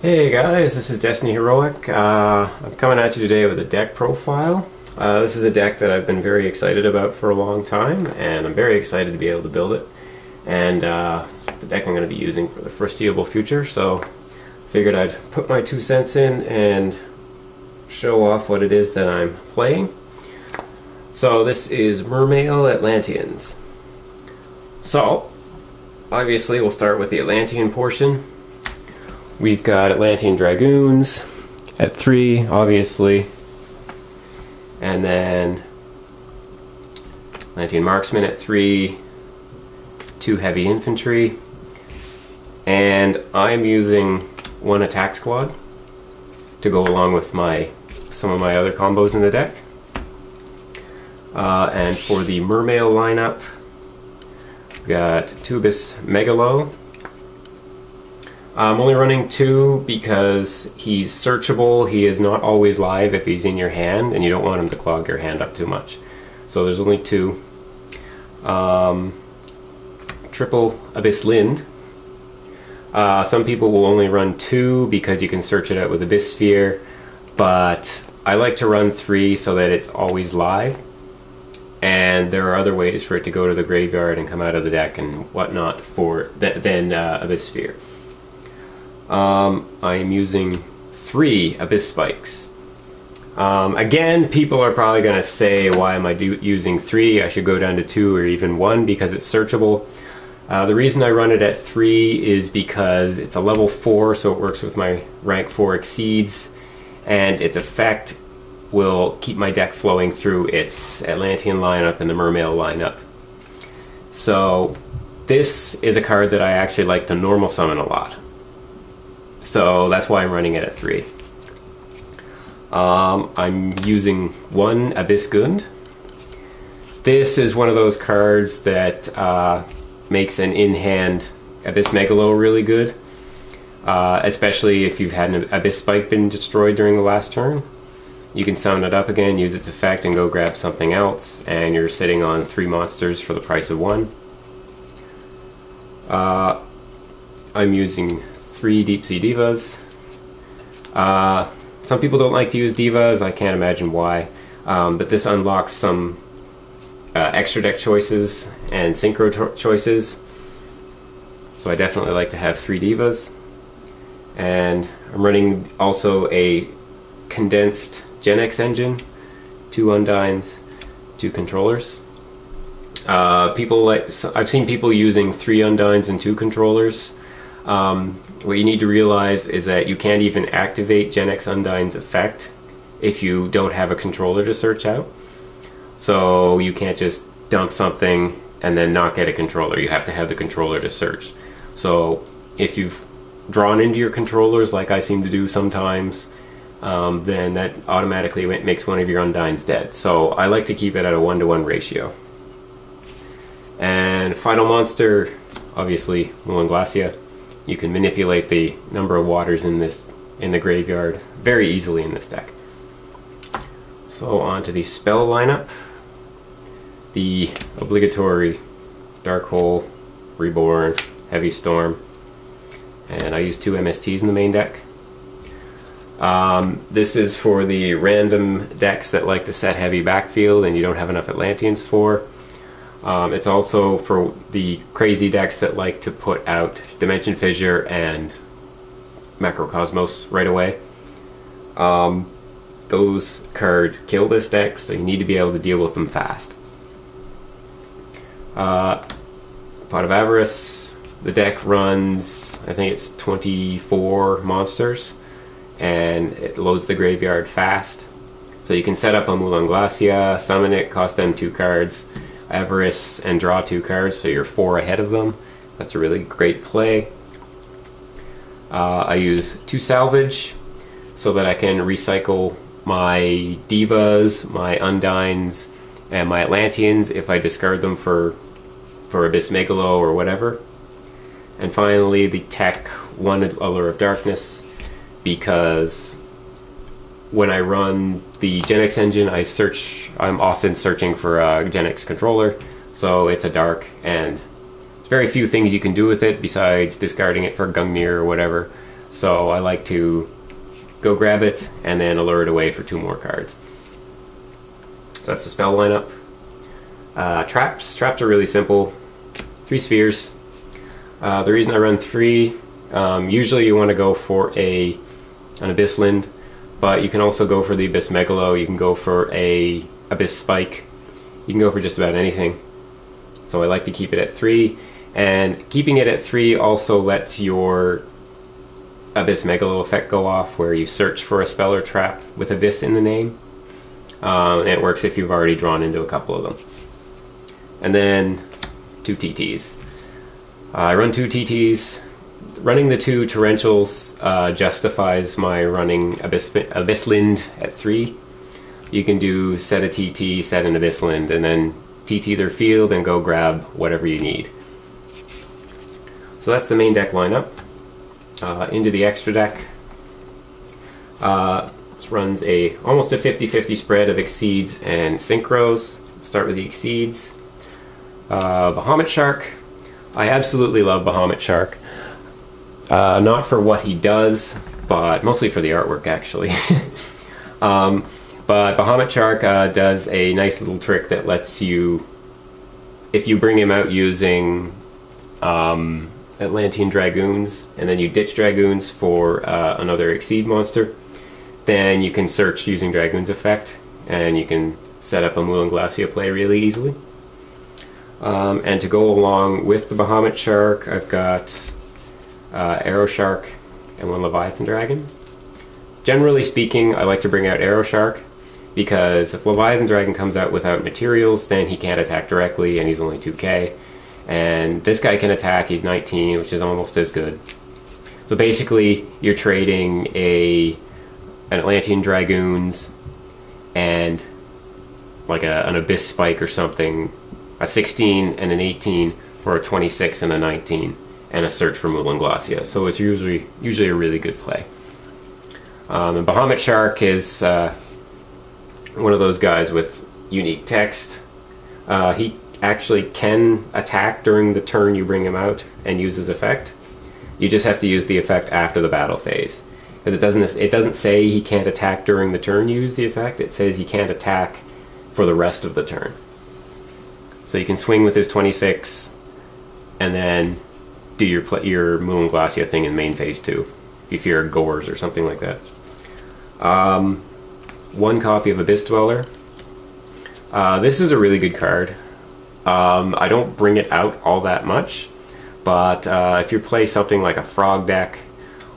Hey guys, this is DestinyHeroic. I'm coming at you today with a deck profile. This is a deck that I've been very excited about for a long time, and I'm very excited to be able to build it. And the deck I'm going to be using for the foreseeable future, so figured I'd put my 2 cents in and show off what it is that I'm playing. So this is Mermail Atlanteans. So, obviously we'll start with the Atlantean portion. We've got Atlantean Dragoons at 3, obviously, and then Atlantean Marksmen at 3, 2 Heavy Infantry, and I'm using 1 Attack Squad to go along with some of my other combos in the deck. And for the Mermail lineup, we've got 2 Abyss Megalo. I'm only running 2 because he's searchable. He is not always live if he's in your hand, and you don't want him to clog your hand up too much. So there's only 2. Triple Abyss Lind. Some people will only run 2 because you can search it out with Abyss Sphere, but I like to run 3 so that it's always live. And there are other ways for it to go to the graveyard and come out of the deck and whatnot than Abyss Sphere. I am using 3 Abyss Spikes. Again, people are probably going to say, why am I using 3? I should go down to 2 or even 1 because it's searchable. The reason I run it at 3 is because it's a level 4, so it works with my rank 4 exceeds, and its effect will keep my deck flowing through its Atlantean lineup and the Mermail lineup. So this is a card that I actually like to normal summon a lot. So that's why I'm running it at 3. I'm using 1 Abyss Gund. This is one of those cards that makes an in-hand Abyss Megalo really good, especially if you've had an Abyss Spike been destroyed during the last turn. You can summon it up again, use its effect, and go grab something else, and you're sitting on 3 monsters for the price of 1. I'm using 3 Deep Sea Divas. Some people don't like to use Divas, I can't imagine why, but this unlocks some extra deck choices and synchro choices, so I definitely like to have 3 Divas. And I'm running also a condensed Gen X engine, 2 Undines, 2 controllers. I've seen people using 3 Undines and 2 controllers. What you need to realize is that you can't even activate Gen X Undine's effect if you don't have a controller to search out. So you can't just dump something and then not get a controller. You have to have the controller to search. So if you've drawn into your controllers, like I seem to do sometimes, then that automatically makes one of your Undines dead. So I like to keep it at a 1-to-1 ratio. And final monster, obviously, Mulan Glacia. You can manipulate the number of waters in the graveyard very easily in this deck. So on to the spell lineup. The obligatory Dark Hole, Reborn, Heavy Storm, and I use 2 MSTs in the main deck. This is for the random decks that like to set heavy backfield and you don't have enough Atlanteans for. It's also for the crazy decks that like to put out Dimension Fissure and Macrocosmos right away. Those cards kill this deck, so you need to be able to deal with them fast. Pot of Avarice. The deck runs, I think it's 24 monsters, and it loads the graveyard fast. So you can set up a Mulan Glacia, summon it, cost them 2 cards, Avarice, and draw 2 cards, so you're 4 ahead of them. That's a really great play. I use 2 Salvage so that I can recycle my Divas, my Undines, and my Atlanteans if I discard them for Abyss Megalo or whatever. And finally, the tech 1 Allure of Darkness, because when I run the Gen X engine, I'm often searching for a Gen X controller, so it's a dark, and there's very few things you can do with it besides discarding it for Gungnir or whatever. So I like to go grab it and then allure it away for 2 more cards. So that's the spell lineup. Traps are really simple. 3 spheres. The reason I run 3, usually you want to go for an Abyss Lind, but you can also go for the Abyss Megalo, you can go for a Abyss Spike, you can go for just about anything. So I like to keep it at 3, and keeping it at 3 also lets your Abyss Megalo effect go off, where you search for a spell or trap with Abyss in the name. And it works if you've already drawn into a couple of them. And then 2 TTs. I run 2 TTs. Running the 2 torrentials justifies my running Abyss Lind at 3. You can do set a TT, set an Abyss Lind, and then TT their field and go grab whatever you need. So that's the main deck lineup. Into the extra deck. This runs almost a 50-50 spread of Exceeds and Synchros. Start with the Exceeds. Bahamut Shark. I absolutely love Bahamut Shark. Not for what he does, but mostly for the artwork, actually. But Bahamut Shark does a nice little trick that lets you, if you bring him out using Atlantean Dragoons, and then you ditch Dragoons for another Exceed monster, then you can search using Dragoon's effect, and you can set up a Mulan Glacia play really easily. And to go along with the Bahamut Shark, I've got Arrow Shark and 1 Leviathan Dragon. Generally speaking, I like to bring out Arrow Shark, because if Leviathan Dragon comes out without materials, then he can't attack directly, and he's only 2k. And this guy can attack, he's 19, which is almost as good. So basically, you're trading an Atlantean Dragoons and like an Abyss Spike or something, a 16 and an 18 for a 26 and a 19, and a search for Mulan Glacia. So it's usually a really good play. And Bahamut Shark is one of those guys with unique text. He actually can attack during the turn you bring him out and use his effect. You just have to use the effect after the battle phase, because it doesn't say he can't attack during the turn you use the effect. It says he can't attack for the rest of the turn. So you can swing with his 26 and then do your Mulan Glacia thing in main phase 2 if you're Gores or something like that. 1 copy of Abyss Dweller. This is a really good card. I don't bring it out all that much, but if you play something like a Frog deck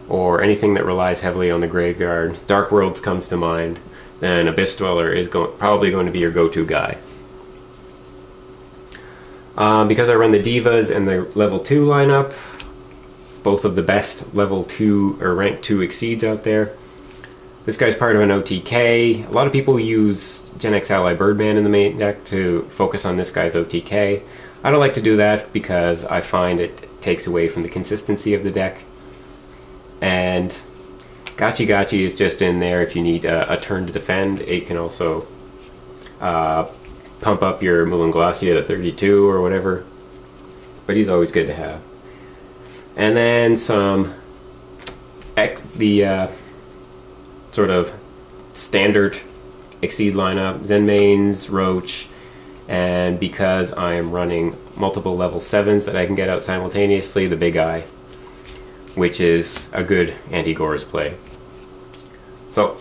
or anything that relies heavily on the graveyard, Dark Worlds comes to mind, then Abyss Dweller is probably going to be your go-to guy. Because I run the Divas and the level 2 lineup, both of the best level 2 or rank 2 Exceeds out there. This guy's part of an OTK. A lot of people use Gen X Ally Birdman in the main deck to focus on this guy's OTK. I don't like to do that because I find it takes away from the consistency of the deck. And Gachi Gachi is just in there if you need a turn to defend. It can also pump up your Mulan Glacia to 32 or whatever. But he's always good to have. And then the sort of standard Exceed lineup, Zenmaines, Roach, and because I am running multiple level 7s that I can get out simultaneously, the Big Eye, which is a good anti-Gores play. So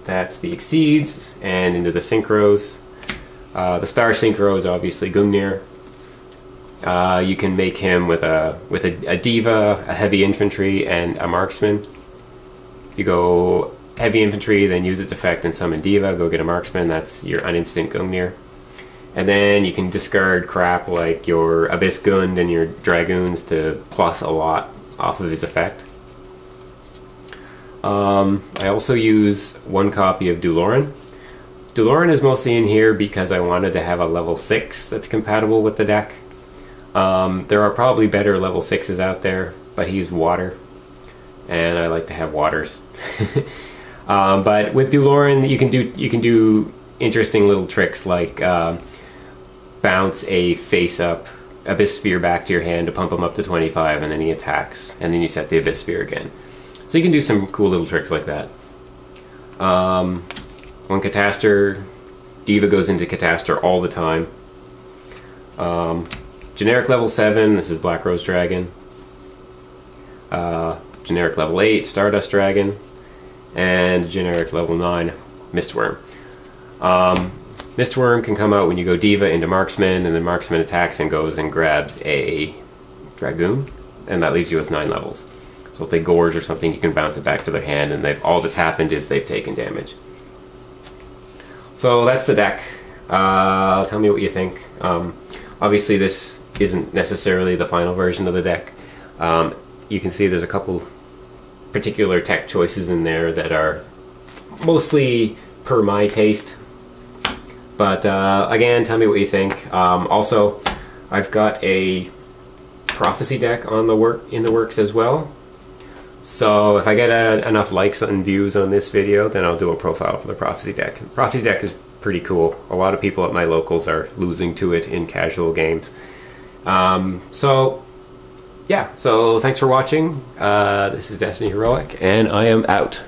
that's the Exceeds, and into the Synchros. The Star Synchro is obviously Gungnir. You can make him with a Diva, a Heavy Infantry, and a Marksman. If you go Heavy Infantry, then use its effect and summon Diva, go get a Marksman, that's your uninstant Gungnir. And then you can discard crap like your Abyss Gund and your Dragoons to plus a lot off of his effect. I also use 1 copy of Duloran. Duloran is mostly in here because I wanted to have a level 6 that's compatible with the deck. There are probably better level 6s out there, but he's water, and I like to have waters. But with Duloran, you can do interesting little tricks like bounce a face-up Abyss Sphere back to your hand to pump him up to 25, and then he attacks, and then you set the Abyss Sphere again. So you can do some cool little tricks like that. One Catastor, Diva goes into Catastor all the time. Generic level 7, this is Black Rose Dragon. Generic level 8, Stardust Dragon. And generic level 9, Mistworm. Mistworm can come out when you go Diva into Marksman, and then Marksman attacks and goes and grabs a Dragoon, and that leaves you with 9 levels. So if they gorge or something, you can bounce it back to their hand, and all that's happened is they've taken damage. So that's the deck. Tell me what you think. Obviously this isn't necessarily the final version of the deck. You can see there's a couple particular tech choices in there that are mostly per my taste. But again, tell me what you think. Also, I've got a Prophecy deck in the works as well. So if I get enough likes and views on this video, then I'll do a profile for the Prophecy deck. Prophecy deck is pretty cool. A lot of people at my locals are losing to it in casual games. So yeah, so thanks for watching. This is DestinyHeroic, and I am out.